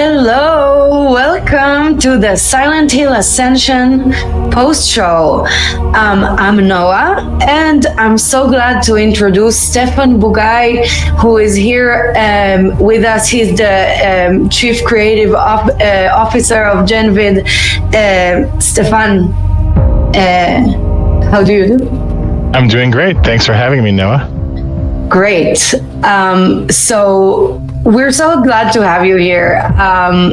Hello, welcome to the Silent Hill Ascension post-show. I'm Noah, and I'm so glad to introduce Stefan Bugay, who is here with us. He's the Chief Creative Officer of Genvid. Stefan, how do you do? I'm doing great. Thanks for having me, Noah. Great. So we're so glad to have you here. I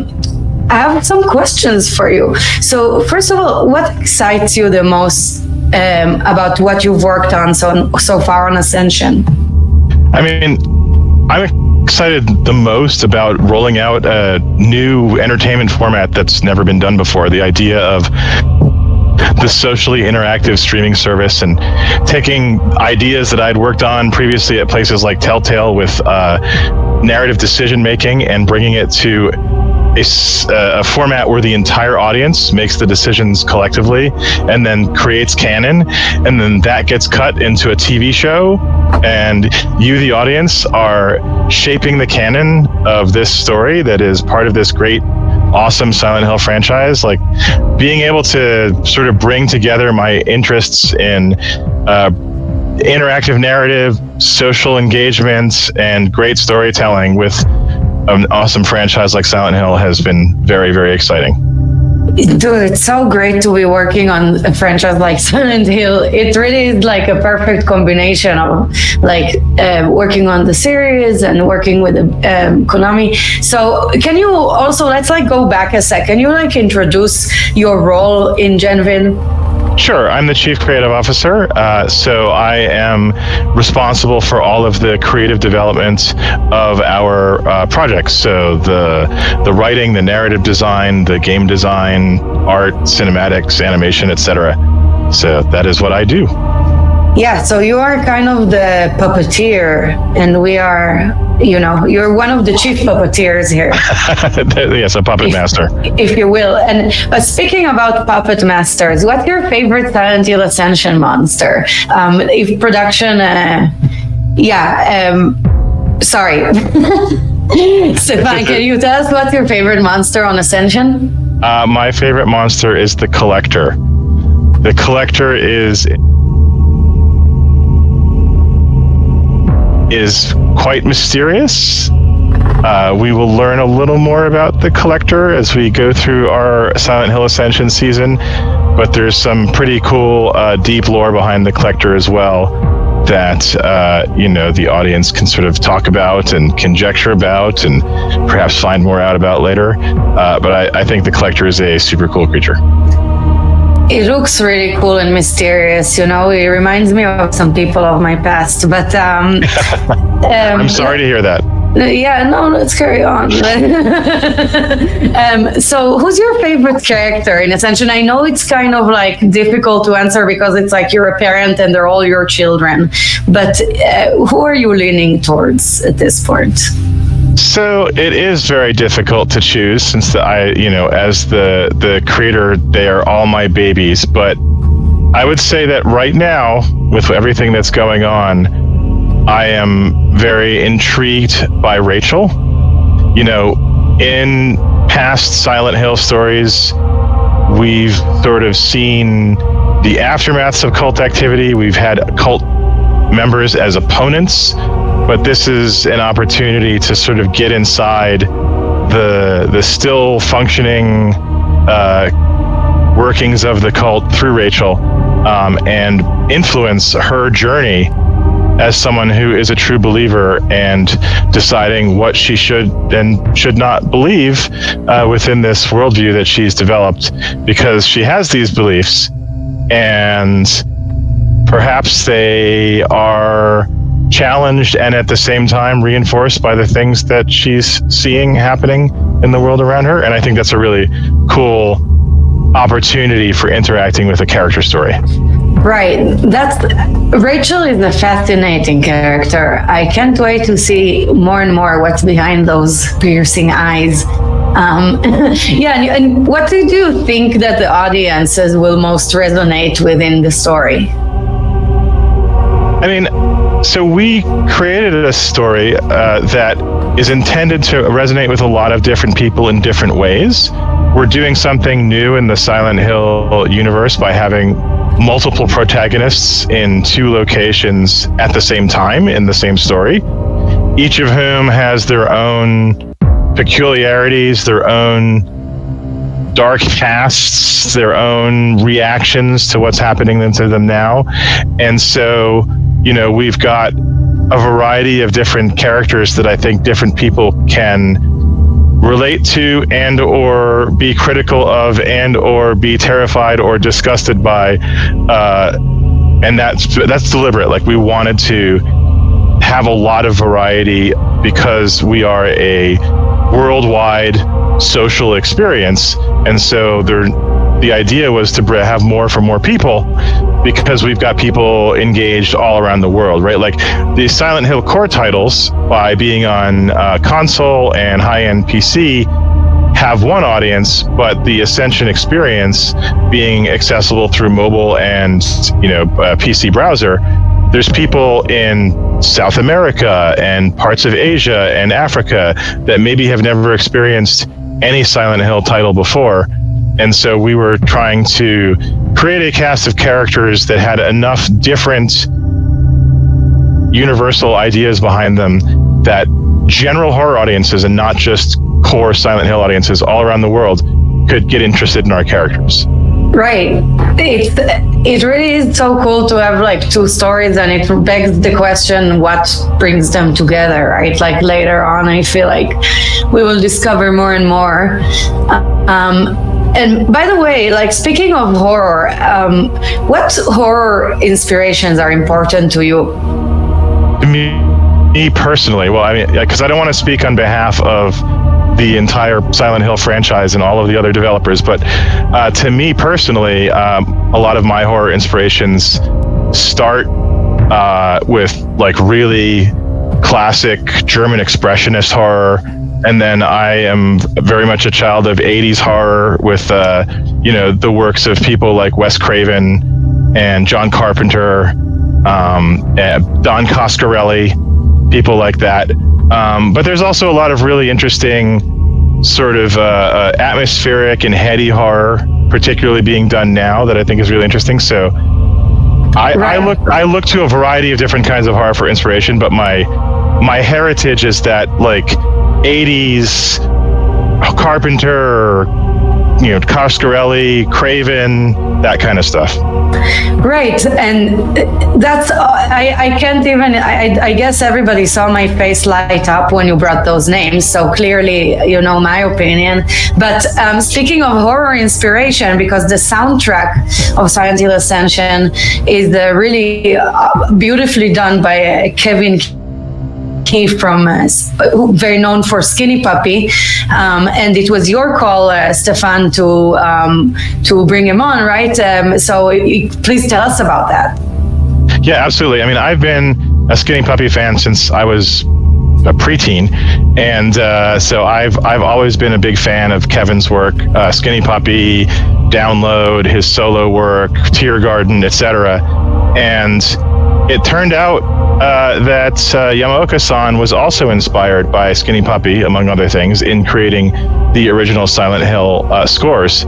have some questions for you. So first of all, what excites you the most about what you've worked on so far on Ascension? I mean, I'm excited the most about rolling out a new entertainment format that's never been done before. The idea of the socially interactive streaming service and taking ideas that I'd worked on previously at places like Telltale with narrative decision making and bringing it to a format where the entire audience makes the decisions collectively and then creates canon, and then that gets cut into a TV show, and you, the audience, are shaping the canon of this story that is part of this great, awesome Silent Hill franchise. Like, being able to sort of bring together my interests in interactive narrative, social engagement, and great storytelling with an awesome franchise like Silent Hill has been very, very exciting. Dude, it's so great to be working on a franchise like Silent Hill. It really is like a perfect combination of like working on the series and working with Konami. So can you also, let's like go back a sec. Can you like introduce your role in Genvid? Sure, I'm the Chief Creative Officer, so I am responsible for all of the creative development of our projects. So the writing, the narrative design, the game design, art, cinematics, animation, etc. So that is what I do. Yeah, so you are kind of the puppeteer, and we are, you know, you're one of the chief puppeteers here. Yes, a puppet master, if you will. And speaking about puppet masters, what's your favorite Silent Hill Ascension monster? If production, sorry. Stefan, can you tell us what's your favorite monster on Ascension? My favorite monster is the Collector. The Collector is quite mysterious. We will learn a little more about the Collector as we go through our Silent Hill Ascension season, but there's some pretty cool deep lore behind the Collector as well that the audience can sort of talk about and conjecture about and perhaps find more out about later. But I think the Collector is a super cool creature. It looks really cool and mysterious, you know. It reminds me of some people of my past, but I'm sorry to hear that. Yeah, no, let's carry on. So who's your favorite character in Ascension? I know it's kind of like difficult to answer because it's like you're a parent and they're all your children, but who are you leaning towards at this point? So it is very difficult to choose since as the creator, they are all my babies. But I would say that right now, with everything that's going on, I am very intrigued by Rachel. You know, in past Silent Hill stories, we've sort of seen the aftermaths of cult activity. We've had cult members as opponents. But this is an opportunity to sort of get inside the still functioning workings of the cult through Rachel, and influence her journey as someone who is a true believer and deciding what she should and should not believe within this worldview that she's developed, because she has these beliefs and perhaps they are challenged and at the same time reinforced by the things that she's seeing happening in the world around her. And I think that's a really cool opportunity for interacting with a character story. Right. Rachel is a fascinating character. I can't wait to see more and more what's behind those piercing eyes. And what do you think that the audiences will most resonate within the story? I mean, so we created a story that is intended to resonate with a lot of different people in different ways. We're doing something new in the Silent Hill universe by having multiple protagonists in 2 locations at the same time in the same story, each of whom has their own peculiarities, their own dark pasts, their own reactions to what's happening to them now. And so, we've got a variety of different characters that I think different people can relate to and or be critical of and or be terrified or disgusted by. And that's deliberate. Like, we wanted to have a lot of variety because we are a worldwide social experience, and so the idea was to have more for more people, because we've got people engaged all around the world, right? Like, the Silent Hill core titles, by being on console and high-end PC, have one audience, but the Ascension experience being accessible through mobile and PC browser, there's people in South America and parts of Asia and Africa that maybe have never experienced any Silent Hill title before. And so we were trying to create a cast of characters that had enough different universal ideas behind them that general horror audiences, and not just core Silent Hill audiences all around the world, could get interested in our characters. Right. It really is so cool to have like 2 stories, and it begs the question, what brings them together, right? Like, later on, I feel like we will discover more and more. And by the way, like, speaking of horror, what horror inspirations are important to you? Me personally, well, I mean, because I don't want to speak on behalf of the entire Silent Hill franchise and all of the other developers, but to me personally, a lot of my horror inspirations start with like really classic German expressionist horror, and then I am very much a child of 80s horror with the works of people like Wes Craven and John Carpenter, Don Coscarelli, people like that. But there's also a lot of really interesting sort of atmospheric and heady horror, particularly being done now, that I think is really interesting. So I look to a variety of different kinds of horror for inspiration, but my heritage is that like 80s Carpenter, Coscarelli, Craven, that kind of stuff. Right, and that's I can't even. I guess everybody saw my face light up when you brought those names. So clearly, my opinion. But speaking of horror inspiration, because the soundtrack of Silent Hill Ascension is really beautifully done by Kevin Keith, from very known for Skinny Puppy, and it was your call, Stefan, to bring him on, right? So please tell us about that. Yeah, absolutely. I mean, I've been a Skinny Puppy fan since I was a preteen, and so I've always been a big fan of Kevin's work, Skinny Puppy, Download, his solo work, Tear Garden, etc. And it turned out that Yamaoka-san was also inspired by Skinny Puppy, among other things, in creating the original Silent Hill scores.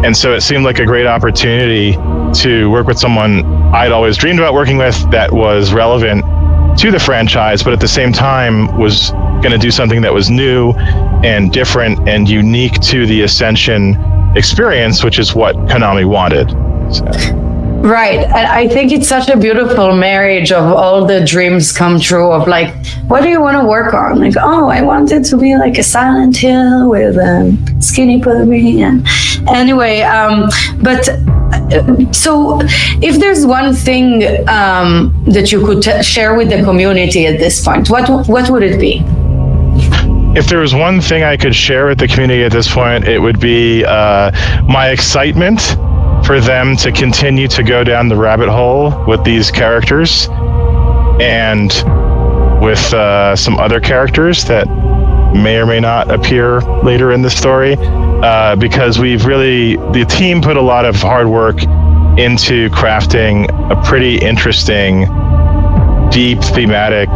And so it seemed like a great opportunity to work with someone I'd always dreamed about working with, that was relevant to the franchise, but at the same time was going to do something that was new and different and unique to the Ascension experience, which is what Konami wanted. So. Right. And I think it's such a beautiful marriage of all the dreams come true of like, what do you want to work on? Like, oh, I want it to be like a Silent Hill with Skinny Puppy. And anyway, but so if there's one thing that you could share with the community at this point, what would it be? If there was one thing I could share with the community at this point, it would be my excitement for them to continue to go down the rabbit hole with these characters and with some other characters that may or may not appear later in the story, because the team put a lot of hard work into crafting a pretty interesting, deep, thematic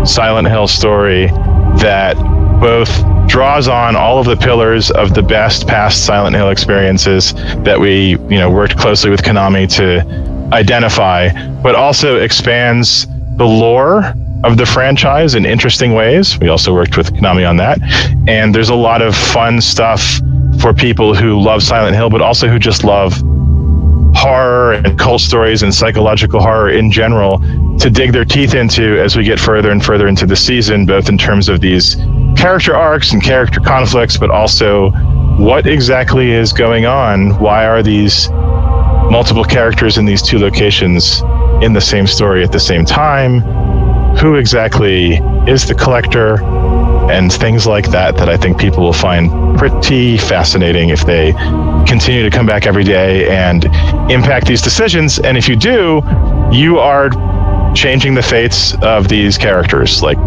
Silent Hill story that both draws on all of the pillars of the best past Silent Hill experiences that we, worked closely with Konami to identify, but also expands the lore of the franchise in interesting ways. We also worked with Konami on that. And there's a lot of fun stuff for people who love Silent Hill, but also who just love horror and cult stories and psychological horror in general to dig their teeth into as we get further and further into the season, both in terms of these character arcs and character conflicts, but also what exactly is going on? Why are these multiple characters in these two locations in the same story at the same time? Who exactly is the collector? And things like that I think people will find pretty fascinating if they continue to come back every day and impact these decisions. And if you do, you are changing the fates of these characters. Like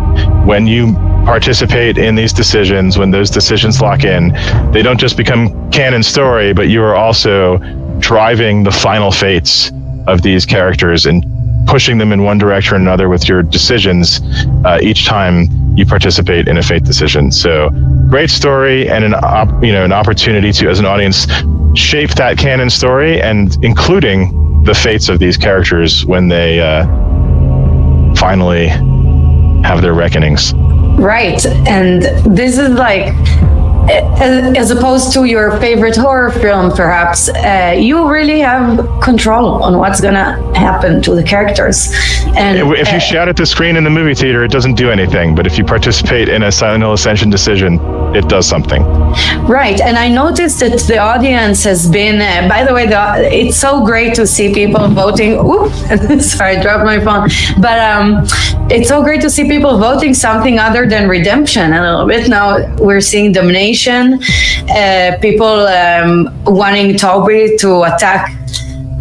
when you participate in these decisions, when those decisions lock in, they don't just become canon story, but you are also driving the final fates of these characters and pushing them in one direction or another with your decisions each time you participate in a fate decision. So great story and an opportunity to, as an audience, shape that canon story, and including the fates of these characters when they finally have their reckonings. Right. And this is like, as opposed to your favorite horror film, perhaps, you really have control on what's going to happen to the characters. And if you shout at the screen in the movie theater, it doesn't do anything. But if you participate in a Silent Hill Ascension decision, it does something. Right. And I noticed that the audience has been, by the way, it's so great to see people voting. Oops, sorry, I dropped my phone. But it's so great to see people voting something other than redemption a little bit. Now we're seeing domination, people wanting Toby to attack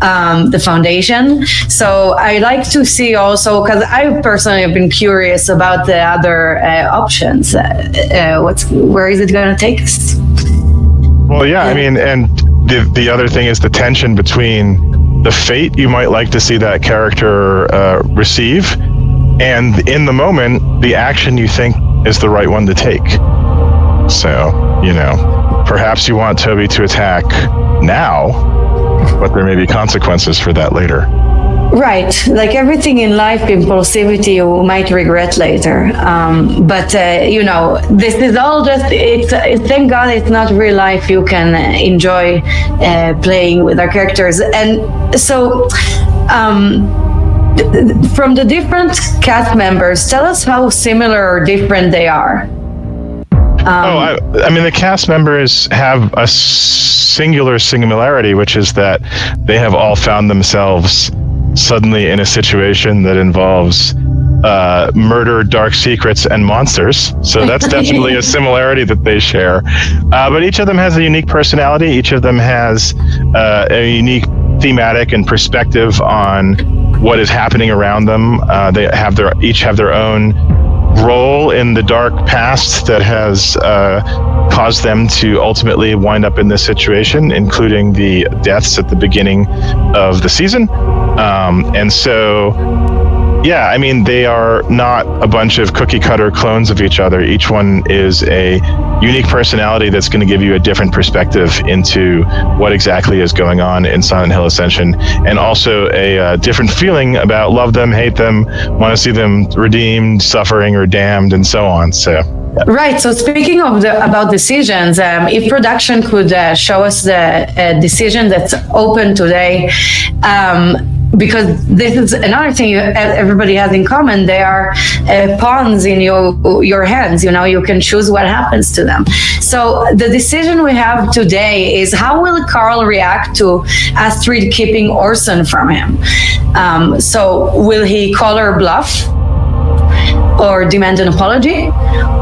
the foundation. So I like to see also, because I personally have been curious about the other options. Where is it going to take us? Well, yeah, I mean, and the other thing is the tension between the fate you might like to see that character receive, and in the moment, the action you think is the right one to take. So, perhaps you want Toby to attack now, but there may be consequences for that later. Right. Like everything in life, impulsivity you might regret later. But this is all just, thank God it's not real life. You can enjoy playing with our characters. And so, from the different cast members, tell us how similar or different they are. I mean, the cast members have a singular similarity, which is that they have all found themselves suddenly in a situation that involves murder, dark secrets, and monsters. So that's definitely a similarity that they share. But each of them has a unique personality. Each of them has a unique thematic and perspective on what is happening around them. They each have their own role in the dark past that has caused them to ultimately wind up in this situation, including the deaths at the beginning of the season. And so, yeah, I mean, they are not a bunch of cookie cutter clones of each other. Each one is a unique personality that's going to give you a different perspective into what exactly is going on in Silent Hill Ascension, and also a different feeling about love them, hate them, want to see them redeemed, suffering, or damned, and so on. So. Yeah. Right. So speaking of about decisions, if production could show us the decision that's open today, because this is another thing everybody has in common. They are pawns in your hands. You can choose what happens to them. So the decision we have today is, how will Carl react to Astrid keeping Orson from him? So will he call her bluff, or demand an apology,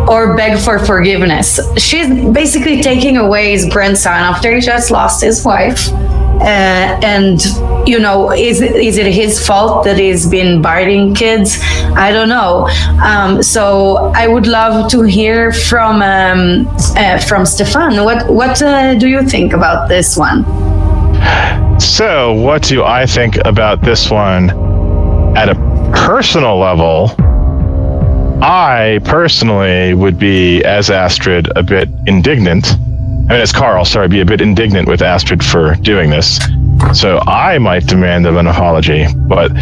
or beg for forgiveness? She's basically taking away his grandson after he just lost his wife. Is it his fault that he's been biting kids? I don't know. So I would love to hear from Stefan. What do you think about this one? So what do I think about this one at a personal level? I personally would be, as Astrid, a bit indignant. I mean, as Carl, sorry, be a bit indignant with Astrid for doing this. So I might demand an apology, but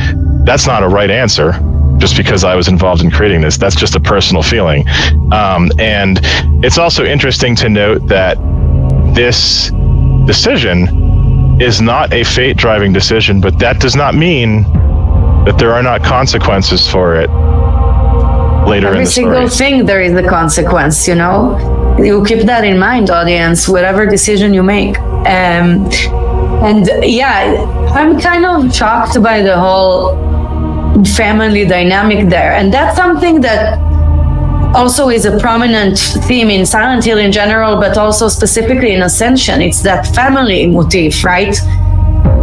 that's not a right answer just because I was involved in creating this. That's just a personal feeling. And it's also interesting to note that this decision is not a fate-driving decision, but that does not mean that there are not consequences for it later in the story. Every single thing there is a consequence, you know? You keep that in mind, audience, whatever decision you make. And yeah, I'm kind of shocked by the whole family dynamic there. And that's something that also is a prominent theme in Silent Hill in general, but also specifically in Ascension. It's that family motif, right?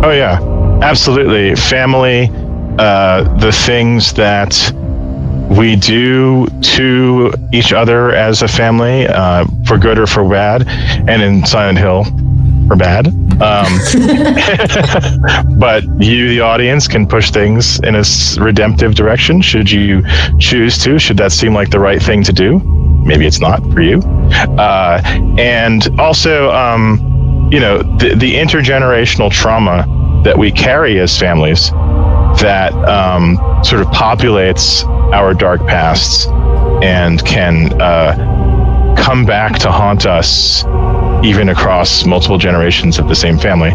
Oh yeah, absolutely. Family, the things that we do to each other as a family, for good or for bad, and in Silent Hill, for bad. But you, the audience, can push things in a redemptive direction should you choose to, should that seem like the right thing to do. Maybe it's not for you. And also, the intergenerational trauma that we carry as families that sort of populates our dark pasts and can come back to haunt us even across multiple generations of the same family.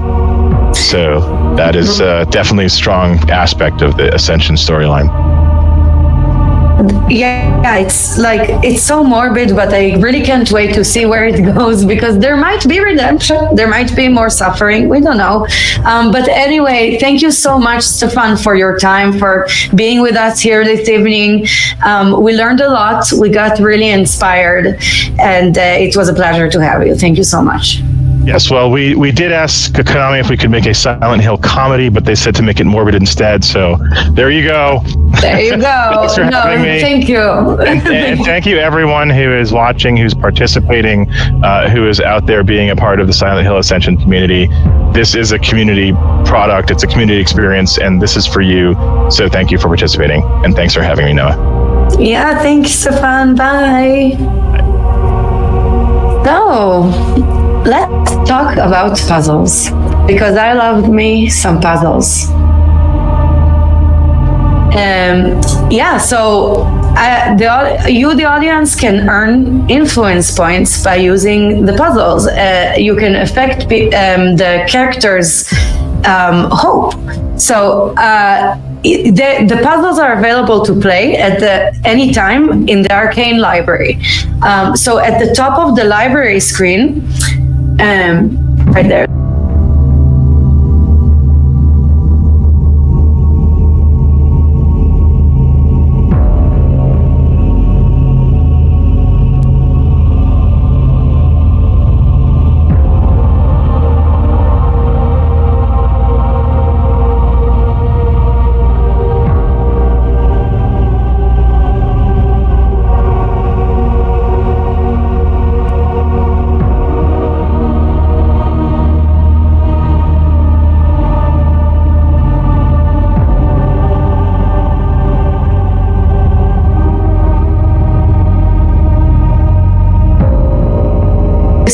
So that is definitely a strong aspect of the Ascension storyline. Yeah, it's so morbid, but I really can't wait to see where it goes, because there might be redemption, there might be more suffering, we don't know. But anyway, thank you so much, Stefan, for your time, for being with us here this evening. We learned a lot, we got really inspired, and it was a pleasure to have you. Thank you so much. Yes, well, we did ask Konami if we could make a Silent Hill comedy, but they said to make it morbid instead. So there you go. There you go. Thanks for having me. Thank you. and thank you everyone who is watching, who's participating, who is out there being a part of the Silent Hill Ascension community. This is a community product. It's a community experience, and this is for you. So thank you for participating, and thanks for having me, Noah. Yeah, thanks, Stefan. Bye. So, let's talk about puzzles, because I love me some puzzles. So the audience can earn influence points by using the puzzles. You can affect the characters' hope. So the puzzles are available to play at any time in the Arcane Library. So at the top of the library screen, right there.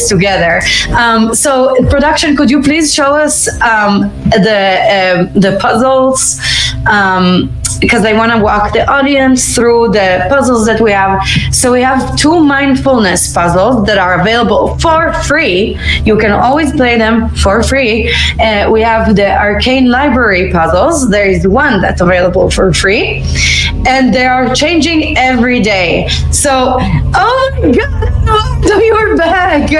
Together. So production, could you please show us the puzzles? Because I want to walk the audience through the puzzles that we have. So we have 2 mindfulness puzzles that are available for free. You can always play them for free. We have the Arcane Library puzzles. There is one that's available for free, and they are changing every day. So, oh my God, you're back.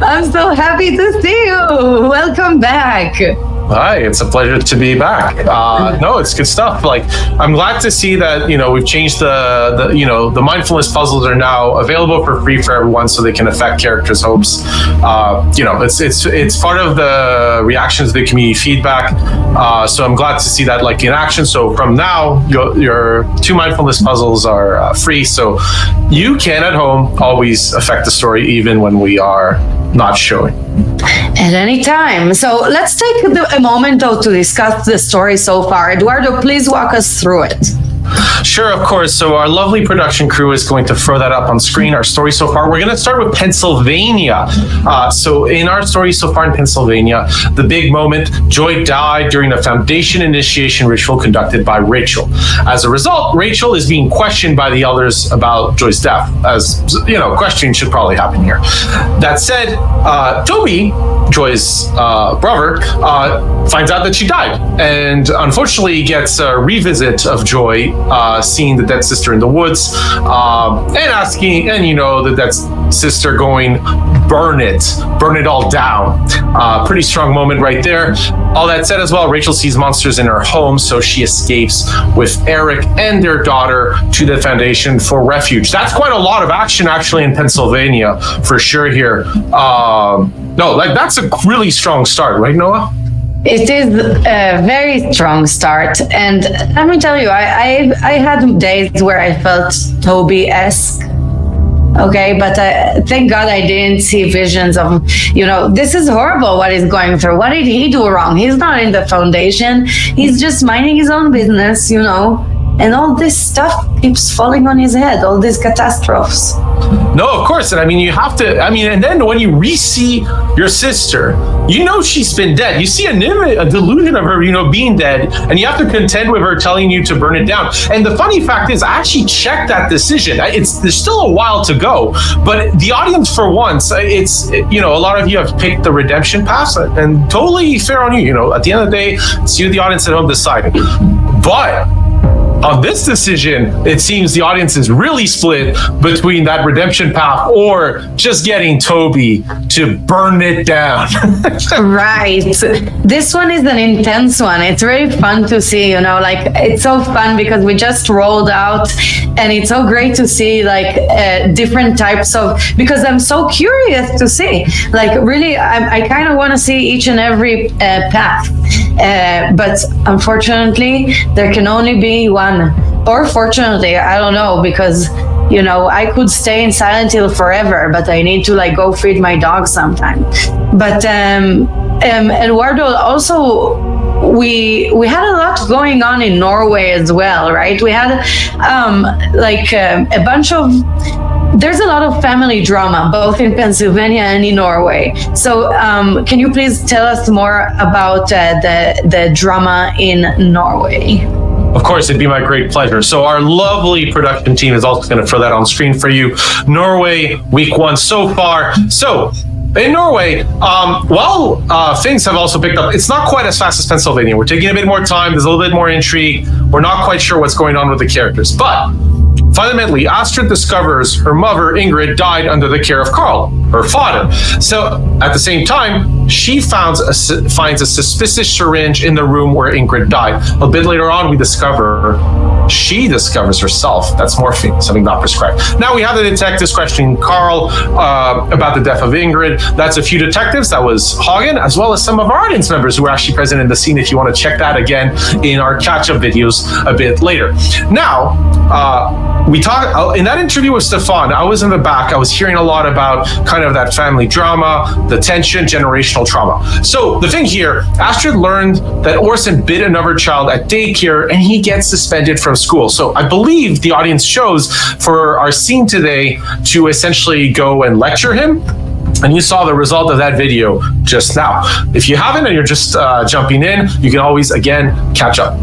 I'm so happy to see you. Welcome back. Hi, it's a pleasure to be back. No, it's good stuff. Like, I'm glad to see that, we've changed the mindfulness puzzles are now available for free for everyone, so they can affect characters' hopes. It's part of the reactions to the community feedback. So I'm glad to see that like in action. So from now, your 2 mindfulness puzzles are free. So you can at home always affect the story, even when we are not showing. At any time. So let's take a moment though to discuss the story so far. Eduardo, please walk us through it. Sure, of course. So our lovely production crew is going to throw that up on screen. Our story so far, we're going to start with Pennsylvania. So in our story so far in Pennsylvania, the big moment, Joy died during a foundation initiation ritual conducted by Rachel. As a result, Rachel is being questioned by the elders about Joy's death. As you know, questioning should probably happen here. That said, Toby, Joy's brother, finds out that she died, and unfortunately gets a revisit of Joy, seeing the dead sister in the woods, and asking, and you know, the dead sister going, burn it all down. Pretty strong moment right there. All that said as well, Rachel sees monsters in her home, so she escapes with Eric and their daughter to the foundation for refuge. That's quite a lot of action actually in Pennsylvania for sure here. No, like that's a really strong start, right, Noah? It is a very strong start, and let me tell you, I had days where I felt Toby-esque. Okay, but thank God I didn't see visions of, you know, this is horrible what he's going through. What did he do wrong? He's not in the foundation. He's just minding his own business, you know. And all this stuff keeps falling on his head, all these catastrophes. No, of course. And I mean, you have to, and then when you re-see your sister, you know she's been dead. You see a delusion of her, you know, being dead, and you have to contend with her telling you to burn it down. And the funny fact is, I actually checked that decision. There's still a while to go, but the audience for once, it's, you know, a lot of you have picked the redemption path, and totally fair on you. You know, at the end of the day, it's you, the audience at home, deciding. But on this decision, it seems the audience is really split between that redemption path or just getting Toby to burn it down. Right. This one is an intense one. It's very fun to see, you know, like it's so fun because we just rolled out, and it's so great to see like different types of, because I'm so curious to see, like really, I kind of want to see each and every path. But unfortunately, there can only be one. Or fortunately, I don't know, because, you know, I could stay in Silent Hill forever, but I need to like go feed my dog sometime. But Eduardo, also, we had a lot going on in Norway as well, right? We had a bunch of, there's a lot of family drama, both in Pennsylvania and in Norway. So can you please tell us more about the drama in Norway? Of course, it'd be my great pleasure. So our lovely production team is also going to throw that on screen for you. Norway, week 1 so far. So in Norway, things have also picked up. It's not quite as fast as Pennsylvania. We're taking a bit more time. There's a little bit more intrigue. We're not quite sure what's going on with the characters. But fundamentally, Astrid discovers her mother, Ingrid, died under the care of Carl, her father. So at the same time, she finds a suspicious syringe in the room where Ingrid died. A bit later on, she discovers herself. That's morphine, something not prescribed. Now we have the detectives questioning Carl about the death of Ingrid. That's a few detectives. That was Hagen, as well as some of our audience members who were actually present in the scene, if you want to check that again in our catch-up videos a bit later. Now, we talked in that interview with Stefan. I was in the back. I was hearing a lot about kind of that family drama, the tension, generational trauma. So the thing here, Astrid learned that Orson bit another child at daycare, and he gets suspended from school. So I believe the audience chose for our scene today to essentially go and lecture him. And you saw the result of that video just now. If you haven't and you're just jumping in, you can always, again, catch up.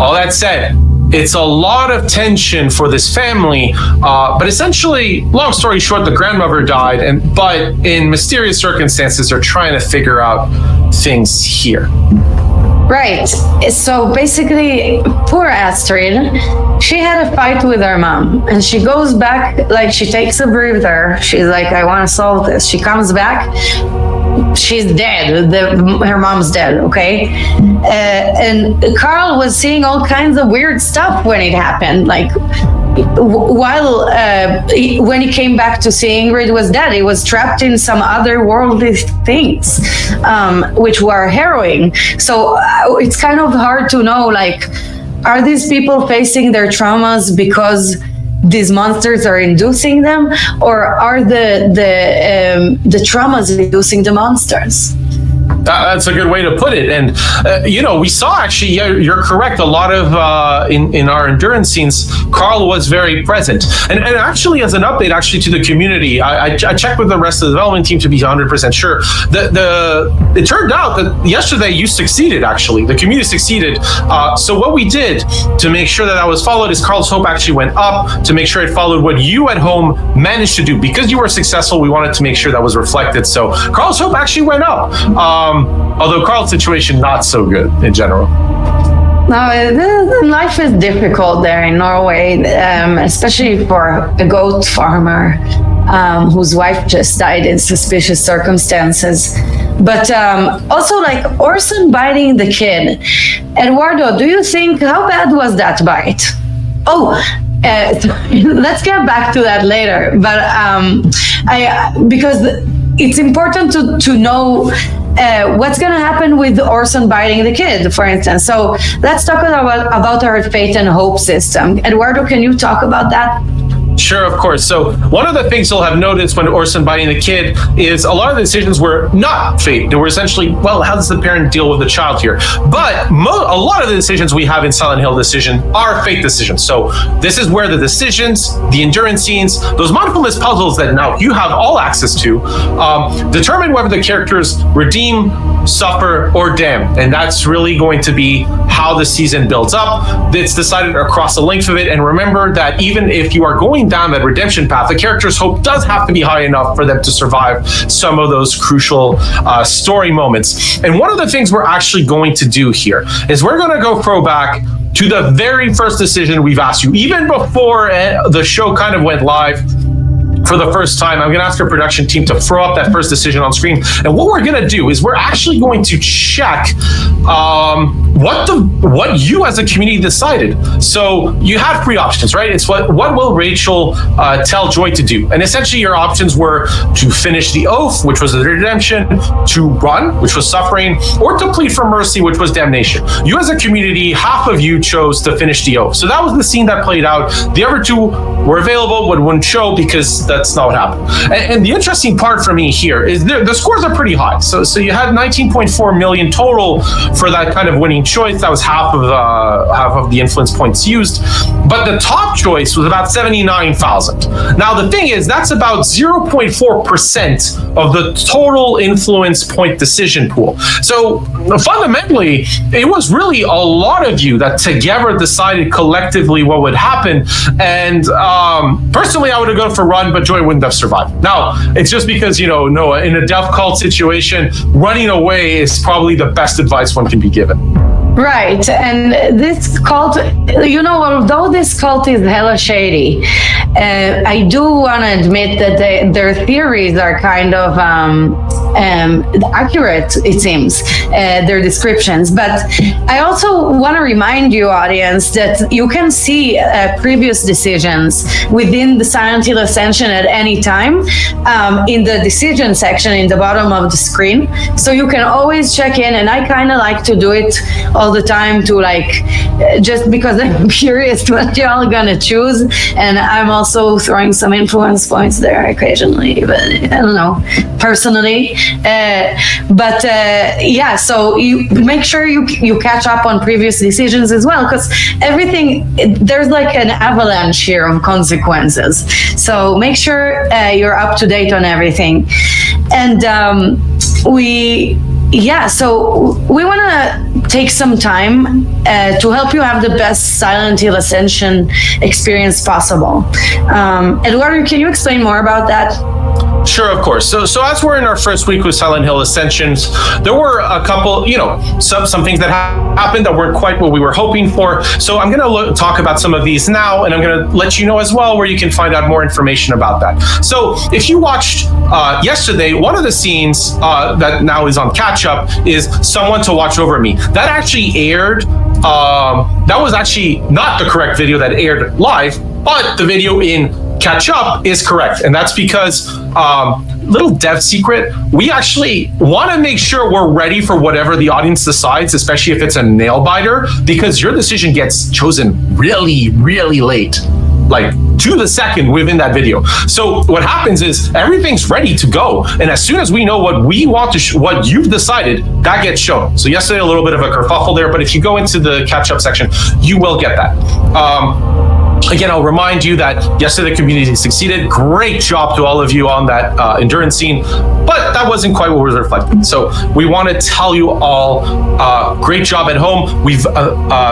All that said, it's a lot of tension for this family, but essentially, long story short, the grandmother died, but in mysterious circumstances, they're trying to figure out things here. Right. So basically, poor Astrid, she had a fight with her mom, and she goes back, like she takes a breather. She's like, I want to solve this. She comes back. She's dead. Her mom's dead, okay? And Carl was seeing all kinds of weird stuff when it happened. Like, when he came back to see Ingrid was dead, he was trapped in some otherworldly things, which were harrowing. So it's kind of hard to know, like, are these people facing their traumas because these monsters are inducing them, or are the traumas inducing the monsters? That's a good way to put it. And, we saw actually, you're correct. A lot of, in our endurance scenes, Carl was very present. And actually, as an update, actually, to the community, I checked with the rest of the development team to be 100% sure. It turned out that yesterday you succeeded, actually. The community succeeded. So what we did to make sure that was followed is Carl's Hope actually went up to make sure it followed what you at home managed to do. Because you were successful, we wanted to make sure that was reflected. So Carl's Hope actually went up. Although Carl's situation not so good in general. No, life is difficult there in Norway, especially for a goat farmer whose wife just died in suspicious circumstances. But also, like Orson biting the kid. Eduardo, do you think, how bad was that bite? Let's get back to that later. But because it's important to know what's going to happen with Orson biting the kid, for instance. So let's talk about our fate and hope system. Eduardo, can you talk about that? Sure, of course. So one of the things you'll have noticed when Orson biting the kid is a lot of the decisions were not fate. They were essentially, well, how does the parent deal with the child here? But a lot of the decisions we have in Silent Hill Decision are fate decisions. So this is where the decisions, the endurance scenes, those mindfulness puzzles that now you have all access to, determine whether the characters redeem, suffer, or damn. And that's really going to be how the season builds up. It's decided across the length of it. And remember that even if you are going down that redemption path, the character's hope does have to be high enough for them to survive some of those crucial story moments. And one of the things we're actually going to do here is we're going to go throwback to the very first decision we've asked you, even before the show kind of went live. For the first time, I'm going to ask our production team to throw up that first decision on screen. And what we're going to do is we're actually going to check what you as a community decided. So you have three options, right? It's what will Rachel tell Joy to do? And essentially your options were to finish the oath, which was the redemption, to run, which was suffering, or to plead for mercy, which was damnation. You as a community, half of you chose to finish the oath. So that was the scene that played out. The other two were available but wouldn't show because that's not what happened. And the interesting part for me here is the scores are pretty high. So you had 19.4 million total for that kind of winning choice. That was half of the influence points used. But the top choice was about 79,000. Now the thing is, that's about 0.4% of the total influence point decision pool. So fundamentally, it was really a lot of you that together decided collectively what would happen. And personally, I would have gone for run, but Joy wouldn't have survived. Now, it's just because, Noah, in a death cult situation, running away is probably the best advice one can be given. Right, and this cult, although this cult is hella shady, I do want to admit that their theories are kind of accurate, it seems, their descriptions. But I also want to remind you, audience, that you can see previous decisions within the Silent Hill Ascension at any time in the decision section in the bottom of the screen. So you can always check in, and I kind of like to do it all the time to just because I'm curious what y'all gonna choose, and I'm also throwing some influence points there occasionally, but I don't know, personally. So you make sure you catch up on previous decisions as well, because there's like an avalanche here of consequences. So make sure you're up to date on everything. And so we want to take some time to help you have the best Silent Hill Ascension experience possible. Eduardo, can you explain more about that? Sure, of course. So as we're in our first week with Silent Hill Ascensions, there were a couple, some things that happened that weren't quite what we were hoping for. So I'm going to talk about some of these now, and I'm going to let you know as well where you can find out more information about that. So if you watched yesterday, one of the scenes that now is on catch up is Someone to Watch Over Me. That actually aired. That was actually not the correct video that aired live, but the video in catch up is correct. And that's because little dev secret, we actually want to make sure we're ready for whatever the audience decides, especially if it's a nail biter, because your decision gets chosen really, really late. like to the second within that video. So what happens is everything's ready to go, and as soon as we know what we want to, what you've decided, that gets shown. So yesterday a little bit of a kerfuffle there, but if you go into the catch-up section, you will get that. Again, I'll remind you that yesterday the community succeeded. Great job to all of you on that endurance scene, but that wasn't quite what was reflected. So we want to tell you all, great job at home. We've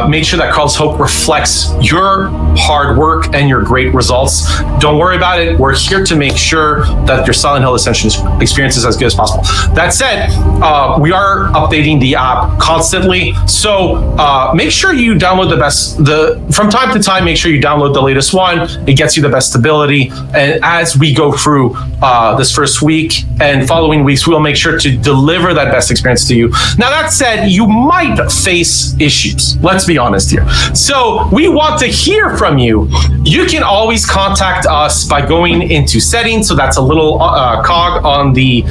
made sure that Carl's Hope reflects your hard work and your great results. Don't worry about it. We're here to make sure that your Silent Hill Ascension experience is as good as possible. That said, we are updating the app constantly. So make sure you download from time to time, make sure you download the latest one. It gets you the best stability. And as we go through this first week and following weeks, we'll make sure to deliver that best experience to you. Now, that said, you might face issues. Let's be honest here. So we want to hear from you. You can always contact us by going into settings. So that's a little cog on the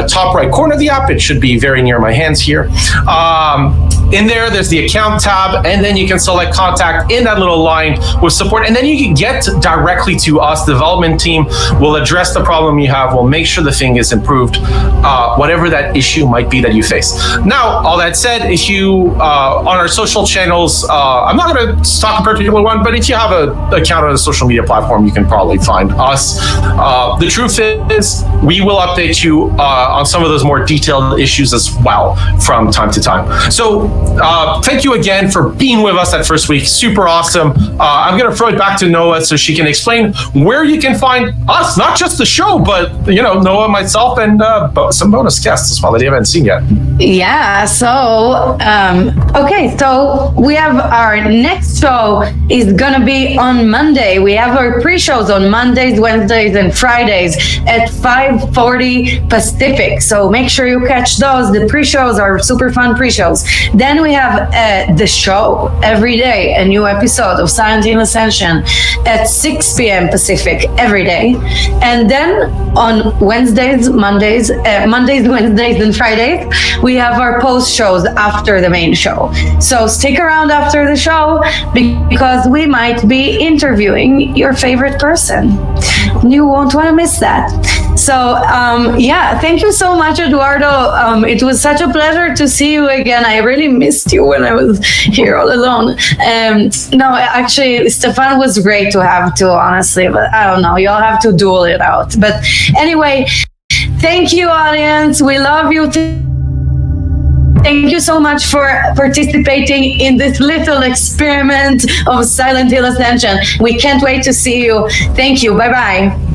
top right corner of the app. It should be very near my hands here. In there's the account tab, and then you can select contact in that little line with support, and then you can get directly to us. The development team will address the problem you have. We'll make sure the thing is improved, whatever that issue might be that you face. Now, all that said, if you on our social channels, I'm not going to talk a particular one, but if you have an account on a social media platform, you can probably find us. The truth is, we will update you on some of those more detailed issues as well from time to time. So thank you again for being with us that first week. Super awesome. I'm going to throw it back to Noah so she can explain where you can find us, not just the show, but Noah, myself, and some bonus guests as well that you haven't seen yet. Yeah. So, okay. So we have our next show is going to be on Monday. We have our pre-shows on Mondays, Wednesdays, and Fridays at 5:40 Pacific. So make sure you catch those. The pre-shows are super fun pre-shows. Then we have the show every day, a new episode of Silent Hill Ascension at 6 p.m. Pacific every day. And then on Wednesdays, Wednesdays, and Fridays, we have our post shows after the main show. So stick around after the show because we might be interviewing your favorite person. You won't want to miss that. So thank you so much, Eduardo. It was such a pleasure to see you again. I really missed you when I was here all alone. No, actually, Stefan was great to have too, honestly, but I don't know, you'll have to duel it out. But anyway, thank you, audience. We love you. Thank you so much for participating in this little experiment of Silent Hill Ascension. We can't wait to see you. Thank you. Bye-bye.